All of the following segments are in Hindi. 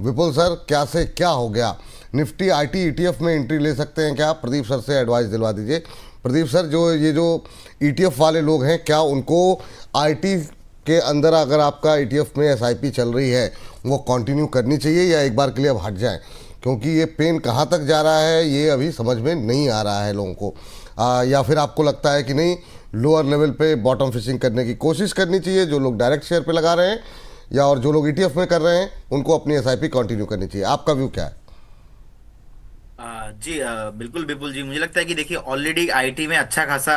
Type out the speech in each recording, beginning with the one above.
विपुल सर, क्या से क्या हो गया? निफ्टी आईटी ईटीएफ में एंट्री ले सकते हैं क्या? प्रदीप सर से एडवाइस दिलवा दीजिए। प्रदीप सर, जो ईटीएफ वाले लोग हैं, क्या उनको आईटी के अंदर अगर आपका ईटीएफ में एसआईपी चल रही है वो कंटिन्यू करनी चाहिए या एक बार के लिए अब हट जाएं? क्योंकि ये पेन कहाँ तक जा रहा है ये अभी समझ में नहीं आ रहा है लोगों को। या फिर आपको लगता है कि नहीं, लोअर लेवल पे बॉटम फिशिंग करने की कोशिश करनी चाहिए जो लोग डायरेक्ट शेयर पे लगा रहे हैं, या और जो लोग ईटीएफ में कर रहे हैं उनको अपनी एसआईपी कंटिन्यू करनी चाहिए? आपका व्यू क्या है? जी बिल्कुल विपुल जी, मुझे लगता है कि देखिए ऑलरेडी आईटी में अच्छा खासा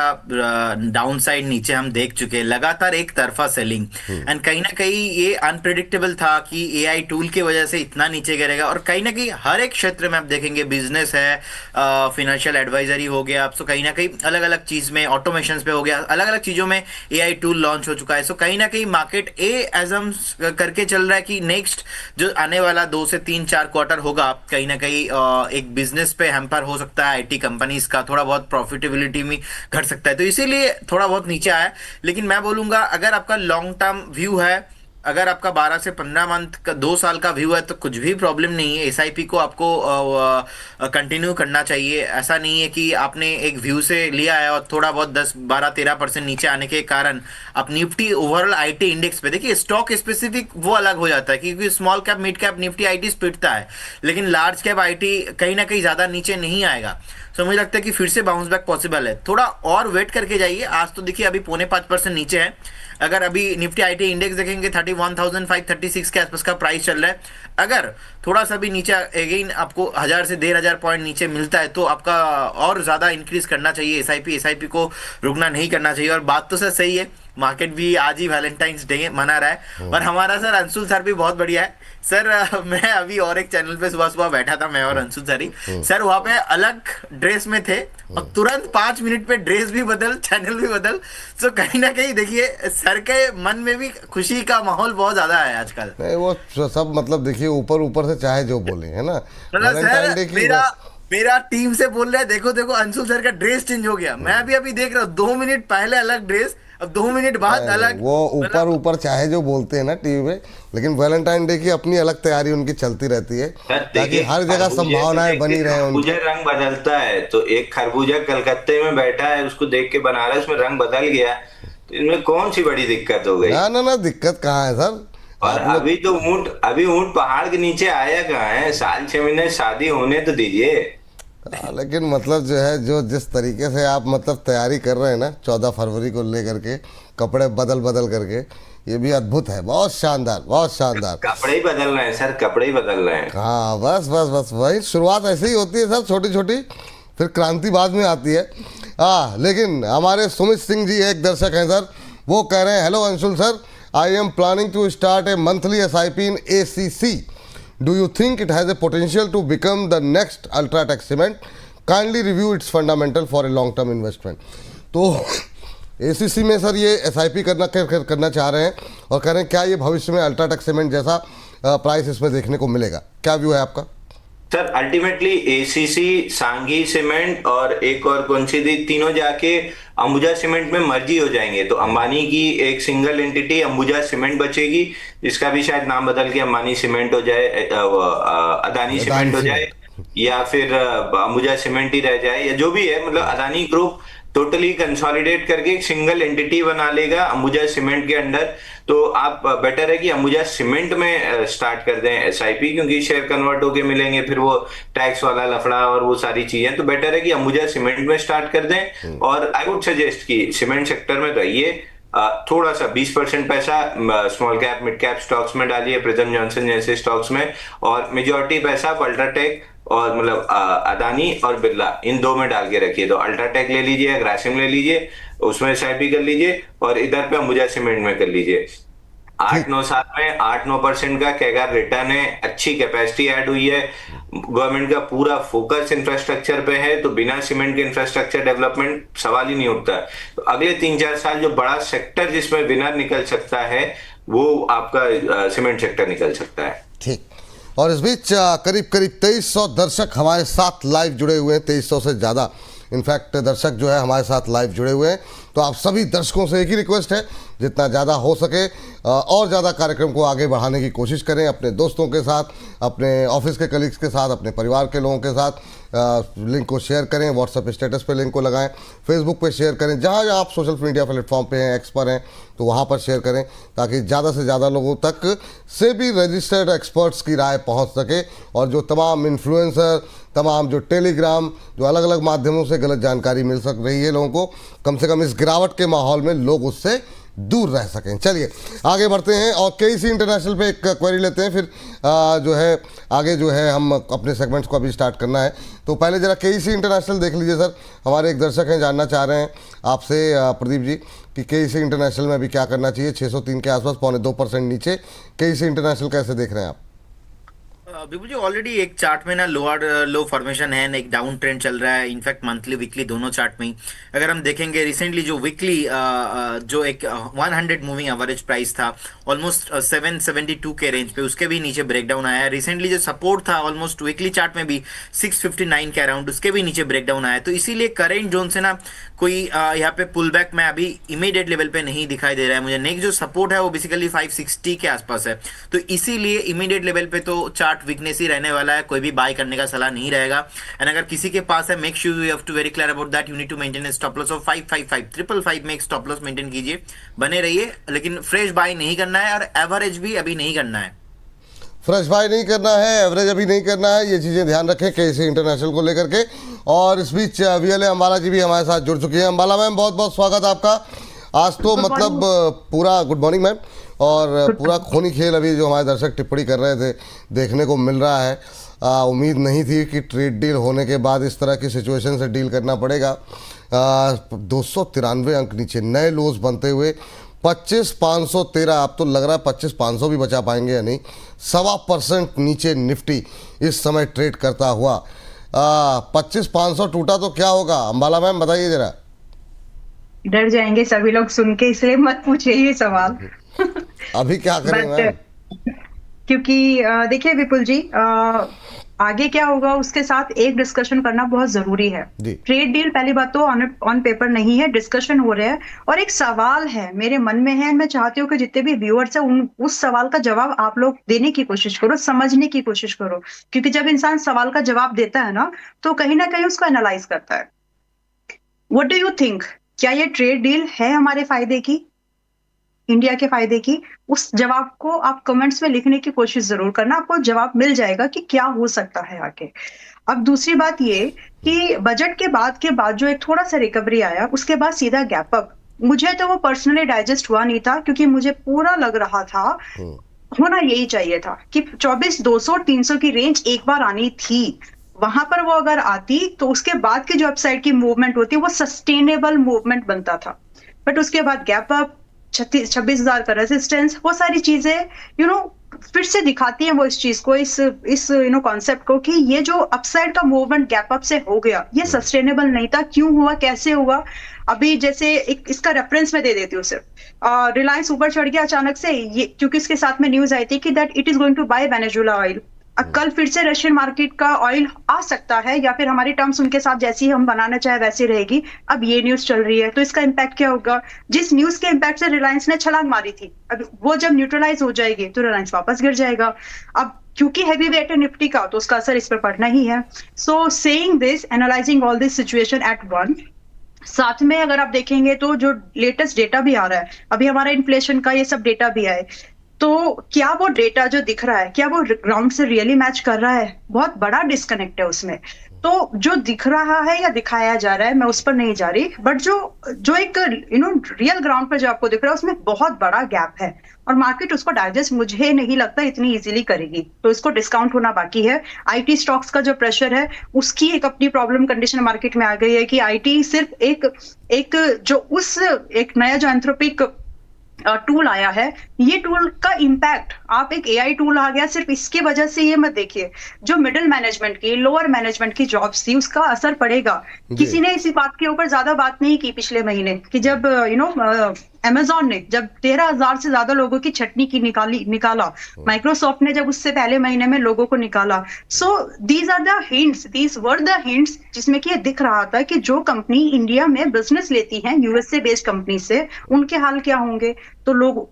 डाउन साइड नीचे हम देख चुके हैं, लगातार एक तरफा सेलिंग। एंड कहीं ना कहीं ये अनप्रिडिक्टेबल था कि एआई टूल की वजह से इतना नीचे गिरेगा। और कहीं ना कहीं हर एक क्षेत्र में आप देखेंगे, बिजनेस है, फिनेंशियल एडवाइजरी हो गया, सो कहीं ना कहीं अलग अलग चीज में ऑटोमेशन पे हो गया, अलग अलग चीजों में एआई टूल लॉन्च हो चुका है। सो कहीं ना कहीं मार्केट एजम करके चल रहा है कि नेक्स्ट जो आने वाला 2 से 3 4 क्वार्टर होगा, कहीं ना कहीं एक बिजनेस पे हैम्पर हो सकता है आईटी कंपनीज का, थोड़ा बहुत प्रॉफिटेबिलिटी में घट सकता है, तो इसीलिए थोड़ा बहुत नीचे आया है। लेकिन मैं बोलूंगा, अगर आपका लॉन्ग टर्म व्यू है, अगर आपका 12 से 15 मंथ का 2 साल का व्यू है, तो कुछ भी प्रॉब्लम नहीं है। एसआईपी को आपको कंटिन्यू करना चाहिए। ऐसा नहीं है कि आपने एक व्यू से लिया है और थोड़ा बहुत 10 12 13% नीचे आने के कारण आप निफ्टी ओवरऑल आईटी इंडेक्स पे देखिए, स्टॉक स्पेसिफिक वो अलग हो जाता है, क्योंकि small cap mid cap Nifty IT पिटता है, लेकिन लार्ज कैप आईटी कहीं ना कहीं ज्यादा नीचे नहीं आएगा। तो मुझे लगता है कि फिर से बाउंस बैक पॉसिबल है। थोड़ा और वेट करके जाइए। आज तो देखिए अभी 4.5% नीचे है। अगर अभी निफ्टी आईटी इंडेक्स देखेंगे 31,536 के आसपास का प्राइस चल रहा है। अगर थोड़ा सा भी नीचे अगेन आपको 1000 से 1500 पॉइंट नीचे मिलता है तो आपका और ज्यादा इंक्रीज करना चाहिए। एसआईपी को रुकना नहीं करना चाहिए। और बात तो सर सही है, मार्केट भी आज ही वैलेंटाइंस डे मना रहा है, और हमारा सर अंशुल सर भी बहुत बढ़िया है। सर मैं अभी और एक चैनल पे सुबह सुबह बैठा था, मैं और अंशुल सर ही। सर वहां पे अलग ड्रेस में थे और तुरंत 5 मिनट पे ड्रेस भी बदल, चैनल भी बदल। तो कहीं ना कहीं देखिए सर के मन में भी खुशी का माहौल बहुत ज्यादा है आजकल। नहीं, वो सब मतलब देखिए, ऊपर ऊपर से चाहे जो बोले, है ना, मतलब वैलेंटाइन डे सर की मेरा टीम से बोल रहा है, देखो देखो अंशुल सर का ड्रेस चेंज हो गया। मैं भी अभी देख रहा हूँ, 2 मिनट पहले अलग ड्रेस, अब 2 मिनट बाद अलग। वो ऊपर मतलब ऊपर चाहे जो बोलते हैं ना टीवी में, लेकिन वैलेंटाइन डे की अपनी अलग तैयारी उनकी चलती रहती है, सर ताकि देखिए, हर जगह खरबूजे से संभावनाएं देख के बनी रहे उनकी। खरबूजा रंग बदलता है। तो एक खरबूजा कलकत्ते में बैठा है, उसको देख के बनारस में रंग बदल गया, तो इनमें कौन सी बड़ी दिक्कत हो गई? ना ना ना, दिक्कत कहाँ है सर? और आप लोग अभी ऊंट पहाड़ के नीचे आया कहाँ है? साल 6 महीने शादी होने तो दीजिए। लेकिन मतलब जो है, जो जिस तरीके से आप मतलब तैयारी कर रहे हैं ना 14 फरवरी को लेकर के, कपड़े बदल बदल करके, ये भी अद्भुत है। बहुत शानदार, बहुत शानदार। कपड़े ही बदल रहे हैं सर, कपड़े ही बदल रहे हैं। हाँ, बस बस बस वही शुरुआत ऐसे ही होती है सर, छोटी छोटी, फिर क्रांति बाद में आती है। हाँ, लेकिन हमारे सुमित सिंह जी एक दर्शक हैं सर, वो कह रहे हैं, hello Anshul sir, I am planning to start a monthly SIP in ACC. Do you think it has a potential to become the next Ultratech Cement? Kindly review its fundamental for a long-term investment. तो एसीसी में सर ये एसआईपी करना चाह रहे हैं और कह रहे हैं, क्या ये भविष्य में अल्ट्राटेक सीमेंट जैसा प्राइस इसमें देखने को मिलेगा? क्या व्यू है आपका? Sir ultimately ACC, Sanghi cement और एक और कौन सी थी, तीनों जाके अंबुजा सीमेंट में मर्जी हो जाएंगे। तो अंबानी की एक सिंगल एंटिटी अंबुजा सीमेंट बचेगी, इसका भी शायद नाम बदल के अंबानी सीमेंट हो जाए, अदानी सीमेंट हो जाए, या फिर अंबुजा सीमेंट ही रह जाए, या जो भी है। मतलब अदानी ग्रुप टोटली कंसोलिडेट करके एक सिंगल एंटिटी बना लेगा अंबुजा सीमेंट के अंडर। तो आप बेटर है कि अंबुजा सीमेंट में स्टार्ट कर दें एसआईपी, क्योंकि शेयर कन्वर्ट होके मिलेंगे, फिर वो टैक्स वाला लफड़ा और वो सारी चीजें। तो बेटर है कि अंबुजा सीमेंट में स्टार्ट कर दें। और आई वुड सजेस्ट कि सीमेंट सेक्टर में रहिए, थोड़ा सा 20% पैसा small cap mid cap stocks में डालिए, प्रिज्म जॉनसन जैसे स्टॉक्स में, और मेजॉरिटी पैसा अल्ट्राटेक और मतलब अदानी और बिरला, इन दो में डाल के रखिए। तो अल्ट्राटेक ले लीजिए, ग्रासिम ले लीजिए, उसमें एसआईपी कर लीजिए, और इधर पे अंबुजा सीमेंट में कर लीजिए। 8-9 साल में 8-9% का कैगर रिटर्न है, अच्छी कैपेसिटी ऐड हुई है, गवर्नमेंट का पूरा फोकस इंफ्रास्ट्रक्चर पे है, तो बिना सीमेंट के इंफ्रास्ट्रक्चर डेवलपमेंट सवाल ही नहीं उठता। तो अगले 3-4 साल जो बड़ा सेक्टर जिसमें विनर निकल सकता है, वो आपका सीमेंट सेक्टर निकल सकता है। ठीक। और इस बीच करीब करीब 2300 दर्शक हमारे साथ लाइव जुड़े हुए हैं, 2300 से ज़्यादा इनफैक्ट दर्शक जो है हमारे साथ लाइव जुड़े हुए हैं। तो आप सभी दर्शकों से एक ही रिक्वेस्ट है जितना ज़्यादा हो सके और ज़्यादा कार्यक्रम को आगे बढ़ाने की कोशिश करें, अपने दोस्तों के साथ, अपने ऑफिस के कलीग्स के साथ, अपने परिवार के लोगों के साथ लिंक को शेयर करें, व्हाट्सएप स्टेटस पे लिंक को लगाएं, फेसबुक पे शेयर करें, जहाँ जहाँ आप सोशल मीडिया प्लेटफॉर्म पे हैं, एक्स पर हैं, तो वहाँ पर शेयर करें ताकि ज़्यादा से ज़्यादा लोगों तक से भी रजिस्टर्ड एक्सपर्ट्स की राय पहुँच सके और जो तमाम इन्फ्लुएंसर, तमाम जो टेलीग्राम, जो अलग अलग माध्यमों से गलत जानकारी मिल सक रही है लोगों को, कम से कम इस गिरावट के माहौल में लोग उससे दूर रह सकें। चलिए आगे बढ़ते हैं और केईसी इंटरनेशनल पे एक क्वेरी लेते हैं, फिर जो है आगे जो है हम अपने सेगमेंट्स को अभी स्टार्ट करना है। तो पहले ज़रा केईसी इंटरनेशनल देख लीजिए सर, हमारे एक दर्शक हैं, जानना चाह रहे हैं आपसे प्रदीप जी कि केईसी इंटरनेशनल में अभी क्या करना चाहिए। 603 के आसपास, 0.25% नीचे केईसी इंटरनेशनल कैसे देख रहे हैं आप? बिल्कुल जी, ऑलरेडी एक चार्ट में ना लो फॉर्मेशन है ना, एक डाउन ट्रेंड चल रहा है, इनफैक्ट मंथली वीकली दोनों चार्ट में ही अगर हम देखेंगे रिसेंटली जो वीकली जो एक 100 मूविंग एवरेज प्राइस था ऑलमोस्ट 772 के रेंज पे, उसके भी नीचे ब्रेकडाउन आया है। रिसेंटली जो सपोर्ट था ऑलमोस्ट वीकली चार्ट में भी 659 के अराउंड, उसके भी नीचे ब्रेकडाउन आया है। तो इसीलिए करेंट जोन से ना कोई यहाँ पे पुल बैक में अभी इमीडिएट लेवल पे नहीं दिखाई दे रहा है मुझे। नेक्स्ट जो सपोर्ट है वो बेसिकली 560 के आसपास है, तो इसीलिए इमीडिएट लेवल पे तो चार्ट वीकनेस ही रहने वाला है, कोई भी बाय करने का सलाह नहीं रहेगा। एंड अगर किसी के पास है, make sure you have to very clear about that, you need to maintain stop loss of 555 555 में एक स्टॉप लॉस मेंटेन कीजिए, बने रहिए, लेकिन फ्रेश बाय नहीं करना है और एवरेज भी अभी नहीं करना है। फ्रेश बाय नहीं करना है, एवरेज अभी नहीं करना है, ये चीज़ें ध्यान रखें केईसी इंटरनेशनल को लेकर के। और इस बीच वीएलए अंबाला जी भी हमारे साथ जुड़ चुकी हैं। अंबाला मैम, बहुत बहुत स्वागत आपका। आज तो मतलब पूरा गुड मॉर्निंग मैम, और पूरा खूनी खेल अभी जो हमारे दर्शक टिप्पणी कर रहे थे देखने को मिल रहा है। उम्मीद नहीं थी कि ट्रेड डील होने के बाद इस तरह की सिचुएशन से डील करना पड़ेगा। 293 अंक नीचे, नए लोज बनते हुए 25,513, अब तो लग रहा है 25,500 भी बचा पाएंगे या नहीं। 1.25% नीचे निफ्टी इस समय ट्रेड करता हुआ। 25,500 टूटा तो क्या होगा अंबाला मैम, बताइए जरा। डर जाएंगे सभी लोग सुन के, इसलिए मत पूछिए ये सवाल। अभी क्या करें मैम? क्योंकि देखिए विपुल जी, आगे क्या होगा उसके साथ एक डिस्कशन करना बहुत जरूरी है। ट्रेड डील पहली बात तो ऑन पेपर नहीं है, डिस्कशन हो रहा है और एक सवाल है मेरे मन में है। मैं चाहती हूँ कि जितने भी व्यूअर्स हैं उस सवाल का जवाब आप लोग देने की कोशिश करो, समझने की कोशिश करो, क्योंकि जब इंसान सवाल का जवाब देता है ना तो कहीं ना कहीं उसको एनालाइज करता है। व्हाट डू यू थिंक, क्या ये ट्रेड डील है हमारे फायदे की, इंडिया के फायदे की? उस जवाब को आप कमेंट्स में लिखने की कोशिश जरूर करना, आपको जवाब मिल जाएगा कि क्या हो सकता है आगे। अब दूसरी बात ये कि बजट के बाद जो एक थोड़ा सा रिकवरी आया, उसके बाद सीधा गैप अप, मुझे तो वो पर्सनली डाइजेस्ट हुआ नहीं था, क्योंकि मुझे पूरा लग रहा था होना यही चाहिए था कि 24,200 300 की रेंज एक बार आनी थी। वहां पर वो अगर आती तो उसके बाद की जो अपसाइड की मूवमेंट होती वो सस्टेनेबल मूवमेंट बनता था। बट उसके बाद गैप अप, 26,000 का रेजिस्टेंस, वो सारी चीजें फिर से दिखाती हैं वो इस चीज को, इस कॉन्सेप्ट को कि ये जो अपसाइड का मूवमेंट गैप अप से हो गया ये सस्टेनेबल नहीं था। क्यों हुआ, कैसे हुआ? अभी जैसे एक इसका रेफरेंस में दे देती हूँ सिर्फ। रिलायंस ऊपर चढ़ गया अचानक से, ये क्योंकि इसके साथ में न्यूज आई थी कि that it is going to buy Venezuela oil. अब कल फिर से रशियन मार्केट का ऑयल आ सकता है, या फिर हमारी टर्म्स उनके साथ जैसी हम बनाना चाहे वैसी रहेगी। अब ये न्यूज चल रही है तो इसका इम्पैक्ट क्या होगा? जिस न्यूज के इम्पैक्ट से रिलायंस ने छलांग मारी थी, अब वो जब न्यूट्रलाइज हो जाएगी तो रिलायंस वापस गिर जाएगा। अब क्योंकि हैवी वेट है निफ्टी का तो उसका असर इस पर पड़ना ही है। So saying this, analysing all this situation at one, साथ में अगर आप देखेंगे तो जो लेटेस्ट डेटा भी आ रहा है, अभी हमारा इन्फ्लेशन का ये सब डेटा भी आए, तो क्या वो डेटा जो दिख रहा है क्या वो ग्राउंड से रियली मैच कर रहा है? बहुत बड़ा डिस्कनेक्ट है उसमें। तो जो दिख रहा है या दिखाया जा रहा है, मैं उस पर नहीं जा रही, बट जो एक रियल ग्राउंड पर जो आपको दिख रहा है उसमें बहुत बड़ा गैप है और मार्केट उसको डाइजेस्ट मुझे नहीं लगता इतनी इजीली करेगी, तो इसको डिस्काउंट होना बाकी है। आईटी स्टॉक्स का जो प्रेशर है उसकी एक अपनी प्रॉब्लम कंडीशन मार्केट में आ गई है कि आईटी सिर्फ एक नया जो एंथ्रोपिक टूल आया है, ये टूल का इम्पैक्ट, आप एक एआई टूल आ गया, सिर्फ इसकी वजह से ये मत देखिए, जो मिडिल मैनेजमेंट की, लोअर मैनेजमेंट की जॉब्स थी उसका असर पड़ेगा। किसी ने इसी बात के ऊपर ज्यादा बात नहीं की पिछले महीने कि जब अमेजोन ने जब 13,000 से ज्यादा लोगों की छटनी की निकाला, माइक्रोसॉफ्ट ने जब उससे पहले महीने में लोगों को निकाला। So these are the hints, these were the hints, जिसमें कि ये दिख रहा था कि जो कंपनी इंडिया में बिजनेस लेती है यूएसए बेस्ड कंपनी से, उनके हाल क्या होंगे। तो लोग,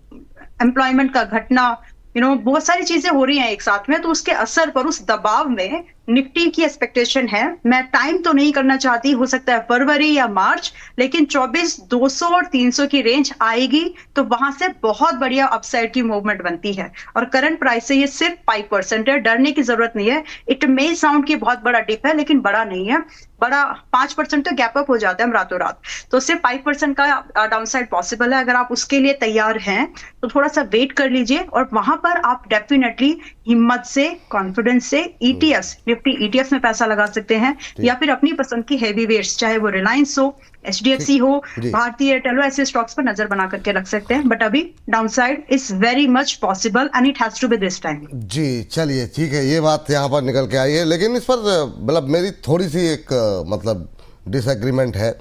एम्प्लॉयमेंट का घटना, बहुत सारी चीजें हो रही हैं एक साथ में, तो उसके असर पर, उस दबाव में निफ्टी की एक्सपेक्टेशन है, मैं टाइम तो नहीं करना चाहती, हो सकता है फरवरी या मार्च, लेकिन 24,200 और 300 की रेंज आएगी तो वहां से बहुत बढ़िया अपसाइड की मूवमेंट बनती है। और करंट प्राइस से ये सिर्फ 5% है, डरने की जरूरत नहीं है। इट मे साउंड की बहुत बड़ा डिप है, लेकिन बड़ा नहीं है। बड़ा 5% तो गैप अप हो जाता है हम रातों रात, तो सिर्फ 5% का डाउनसाइड पॉसिबल है। अगर आप उसके लिए तैयार हैं तो थोड़ा सा वेट कर लीजिए, और वहां पर आप डेफिनेटली हिम्मत से, कॉन्फिडेंस से ईटीएफ, निफ्टी ईटीएफ में पैसा लगा सकते हैं, या फिर अपनी पसंद की हैवी वेट्स, चाहे वो रिलायंस हो, एचडीएफसी हो, भारतीय एयरटेल हो, ऐसे स्टॉक्स पर नजर बना करके रख सकते हैं। बट अभी downside is very much possible and it has to be this time. जी चलिए ठीक है, ये बात यहाँ पर निकल के आई है, लेकिन इस पर मतलब मेरी थोड़ी सी एक मतलब डिसएग्रीमेंट है।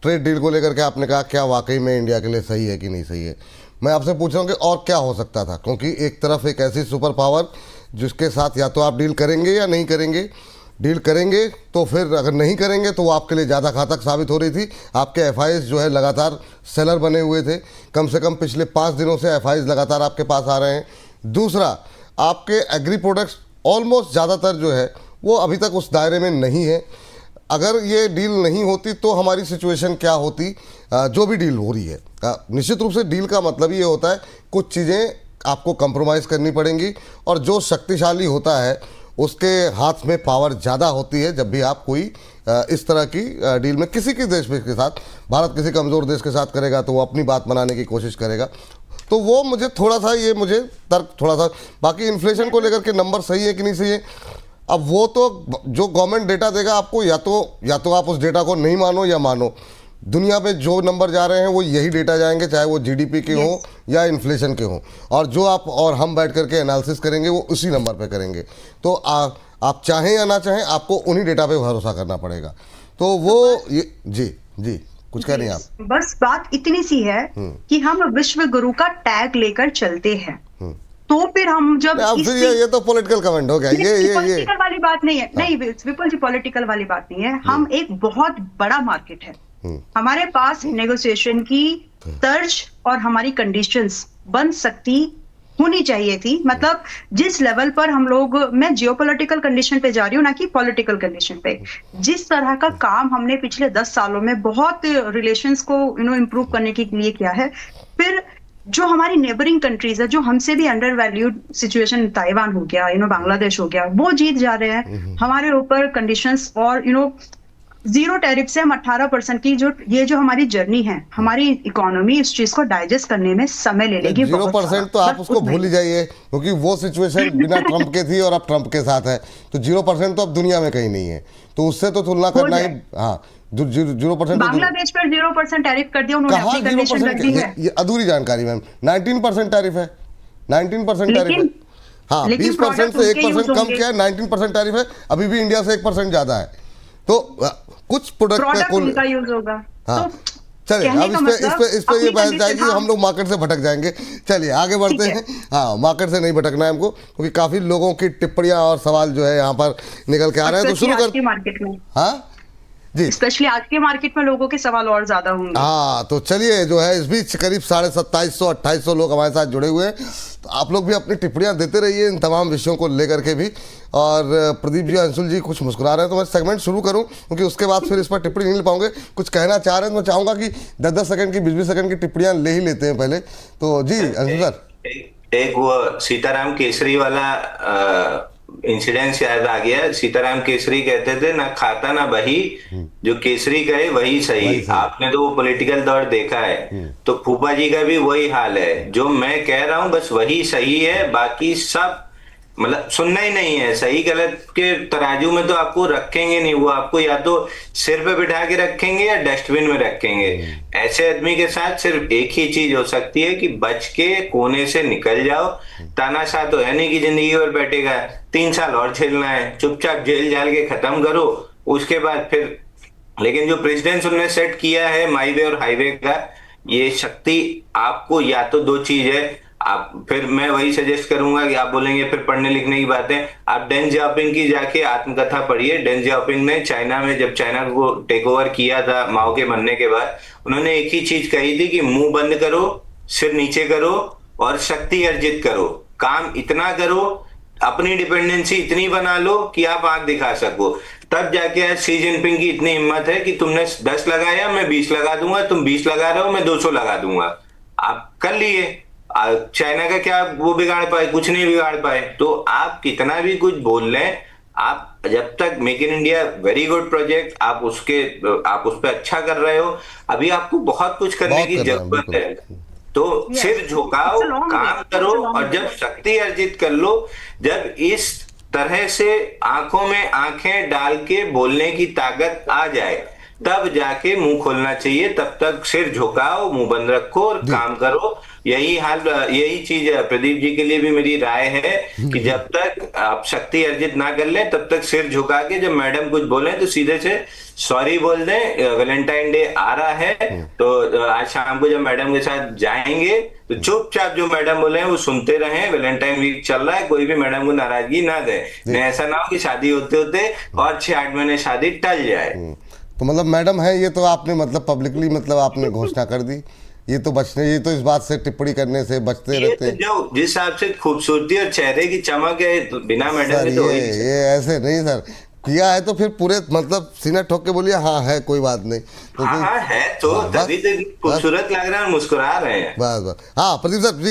ट्रेड डील को लेकर के आपने कहा क्या वाकई में इंडिया के लिए सही है कि नहीं सही है। मैं आपसे पूछ रहा हूँ कि और क्या हो सकता था, क्योंकि एक तरफ एक ऐसी सुपर पावर जिसके साथ या तो आप डील करेंगे या नहीं करेंगे। डील करेंगे तो फिर अगर नहीं करेंगे तो वो आपके लिए ज़्यादा घातक साबित हो रही थी। आपके एफआईज जो है लगातार सेलर बने हुए थे, कम से कम पिछले 5 दिनों से एफआईज लगातार आपके पास आ रहे हैं। दूसरा, आपके एग्री प्रोडक्ट्स ऑलमोस्ट ज़्यादातर जो है वो अभी तक उस दायरे में नहीं है। अगर ये डील नहीं होती तो हमारी सिचुएशन क्या होती, जो भी डील हो रही है। निश्चित रूप से डील का मतलब ये होता है कुछ चीज़ें आपको कंप्रोमाइज़ करनी पड़ेंगी, और जो शक्तिशाली होता है उसके हाथ में पावर ज़्यादा होती है। जब भी आप कोई इस तरह की डील में किसी के देश के साथ, भारत किसी कमज़ोर देश के साथ करेगा तो वो अपनी बात बनाने की कोशिश करेगा। तो वो मुझे थोड़ा सा, ये मुझे तर्क थोड़ा सा, बाकी इन्फ्लेशन को लेकर के नंबर सही है कि नहीं सही है, अब वो तो जो गवर्नमेंट डेटा देगा आपको, या तो आप उस डेटा को नहीं मानो या मानो। दुनिया में जो नंबर जा रहे हैं वो यही डेटा जाएंगे, चाहे वो जीडीपी के हों या इन्फ्लेशन के हों, और जो आप और हम बैठ करके एनालिसिस करेंगे वो उसी नंबर पे करेंगे। तो आप चाहें या ना चाहें आपको उन्हीं डेटा पे भरोसा करना पड़ेगा। तो वो ये जी कुछ कह रही हैं आप? बस बात इतनी सी है कि हम विश्व गुरु का टैग लेकर चलते हैं, तो फिर हम जब ये तो पॉलिटिकल कमेंट हो गया। ये पॉलिटिकल वाली बात नहीं है। नहीं विपुल जी, पॉलिटिकल वाली बात नहीं है। हम एक बहुत बड़ा मार्केट है, हमारे पास नेगोशिएशन की तर्ज और हमारी कंडीशंस बन सकती होनी चाहिए थी। मतलब जिस लेवल पर हम लोग, मैं जियोपॉलिटिकल कंडीशन पे जा रही हूँ ना कि पॉलिटिकल कंडीशन पे, जिस तरह का काम हमने पिछले 10 सालों में बहुत रिलेशंस को इम्प्रूव करने के लिए किया है, फिर जो हमारी नेबरिंग कंट्रीज है, जो हमसे भी अंडर वैल्यूड सिचुएशन, ताइवान हो गया, बांग्लादेश हो गया, वो जीत जा रहे हैं हमारे ऊपर कंडीशंस, और जीरो टैरिफ से हम 18% की जो हमारी जर्नी है, हमारी इकोनॉमी इस चीज को डाइजेस्ट करने में समय ले लेगी। 0% तो आप उसको भूल ही जाइए, क्योंकि वो सिचुएशन बिना ट्रंप के थी और अब ट्रंप के साथ है, तो 0% तो अब दुनिया में कहीं नहीं है, तो उससे तो तुलना करना ही, हाँ 0% बांग्लादेश पर 0% टैरिफ कर दिया उन्होंने, अपनी कंडीशन रख दी है। ये अधूरी जानकारी मैम। 19% टैरिफ है, 19% टैरिफ है। हाँ 20% से 1% कम किया है, 19% टैरिफ है, अभी भी इंडिया से 1% ज्यादा है। तो कुछ प्रोडक्ट उनका यूज होगा। हाँ चलिए, अब इस पे ये बहस जाएगी, हम लोग मार्केट से भटक जाएंगे। चलिए आगे बढ़ते हैं। हाँ, मार्केट से नहीं भटकना है हमको, क्योंकि काफी लोगों की टिप्पणियां और सवाल जो है यहाँ पर निकल के आ रहे हैं। तो शुरू करते हैं मार्केट में। हाँ जी, स्पेशली आज के मार्केट में लोगों के सवाल और ज्यादा होंगे। हाँ तो चलिए, जो है इस बीच करीब 2750-2800 लोग हमारे साथ जुड़े हुए हैं, तो आप लोग भी अपनी टिप्पणियां देते रहिए इन तमाम विषयों को लेकर के भी। और प्रदीप जी, अंशुल जी कुछ मुस्कुरा रहे हैं, तो मैं सेगमेंट शुरू करूं, क्योंकि उसके बाद फिर इस पर टिप्पणी नहीं ले पाऊंगे। कुछ कहना चाह रहे हैं तो मैं चाहूंगा कि 10-10 सेकंड की, 20-20 सेकंड की टिप्पणियां ले ही लेते हैं पहले। तो जी अंशुल सर, एक वो सीताराम केसरी वाला इंसिडेंस याद आ गया। सीताराम केसरी कहते थे, ना खाता ना बही, जो केसरी करे वही सही। आपने तो वो पॉलिटिकल दौर देखा है, तो फूफा जी का भी वही हाल है। जो मैं कह रहा हूं बस वही सही है, बाकी सब मतलब सुनना ही नहीं है। सही गलत के तराजू में तो आपको रखेंगे नहीं, वो आपको या तो सिर पे बिठा के रखेंगे या डस्टबिन में रखेंगे। ऐसे आदमी के साथ सिर्फ एक ही चीज हो सकती है कि बच के कोने से निकल जाओ। तानाशाह तो है नहीं कि जिंदगी भर बैठेगा, 3 साल और झेलना है, चुपचाप जेल जाल के खत्म करो, उसके बाद फिर। लेकिन जो प्रेसिडेंस उन्होंने सेट किया है माई वे और हाईवे का, ये शक्ति आपको या तो दो चीज है, आप फिर मैं वही सजेस्ट करूंगा कि आप बोलेंगे फिर पढ़ने लिखने की बातें, आप डेंग जियाओपिंग की जाके आत्मकथा पढ़िए। डेंग जियाओपिंग ने चाइना में जब चाइना को टेक ओवर किया था माओ के मरने के बाद, उन्होंने एक ही चीज कही थी कि मुंह बंद करो, सिर नीचे करो और शक्ति अर्जित करो। काम इतना करो, अपनी डिपेंडेंसी इतनी बना लो कि आप आंख दिखा सको। तब जाके आज शी जिनपिंग की इतनी हिम्मत है कि तुमने 10 लगाया मैं 20 लगा दूंगा, तुम 20 लगा रहे हो मैं 200 लगा दूंगा। आप कर लिए। चाइना का क्या वो बिगाड़ पाए? कुछ नहीं बिगाड़ पाए। तो आप कितना भी कुछ बोल लें, आप जब तक make in India very good project, आप उस पर अच्छा कर रहे हो, अभी आपको बहुत कुछ करने की जरूरत है। तो सिर झुकाओ, काम करो, और जब शक्ति अर्जित कर लो, जब इस तरह से आंखों में आंखें डाल के बोलने की ताकत आ जाए, तब जाके मुंह खोलना चाहिए। तब तक सिर झुकाओ, मुंह बंद रखो और काम करो। यही चीज प्रदीप जी के लिए भी मेरी राय है कि जब तक आप शक्ति अर्जित ना कर ले, तब तक सिर झुका के जब मैडम कुछ बोले तो सीधे से सॉरी बोल दें। वैलेंटाइन डे आ रहा है, तो आज शाम को जब मैडम के साथ जाएंगे तो चुपचाप जो मैडम बोले हैं वो सुनते रहें। वैलेंटाइन वीक चल रहा है, कोई भी मैडम को नाराजगी ना दे। ऐसा ना हो कि शादी होते होते और 6-8 महीने शादी टल जाए। तो मतलब मैडम है ये, तो आपने मतलब पब्लिकली मतलब आपने घोषणा कर दी, ये तो इस बात से टिप्पणी करने से बचते रहते हैं। जो जिस हिसाब से खूबसूरती और चेहरे की चमक है, तो बिना मैडम के तो ये ऐसे नहीं सर, किया है तो फिर पूरे मतलब सीना ठोक के बोलिए हाँ है, कोई बात नहीं। तो हाँ है तो तभी तो खूबसूरत लग रहा है और मुस्कुरा रहे हैं। बस हाँ प्रदीप सर।